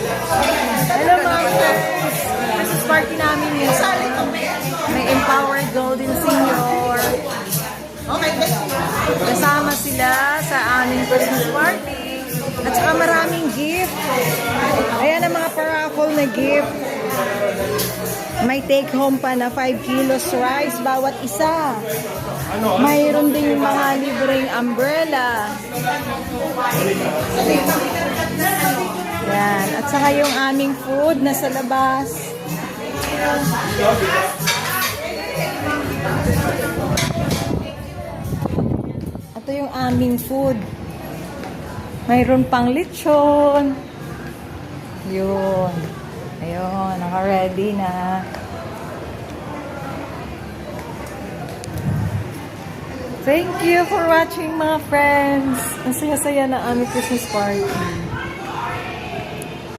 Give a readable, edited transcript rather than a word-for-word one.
Hello mga friends! Christmas party namin yun. May Empowered Golden Senior. Kasama sila sa aming Christmas party. At saka maraming gift. Ayan ang mga paraffle na gift. May take home pa na 5 kilos rice bawat isa. Mayroon din yung mga libreng umbrella. Yan. At saka yung aming food nasa labas. Ito yung aming food. Mayroon pang lechon. Yun. Ayun, naka-ready na. Thank you for watching mga friends. Ang saya-saya na aming Christmas party.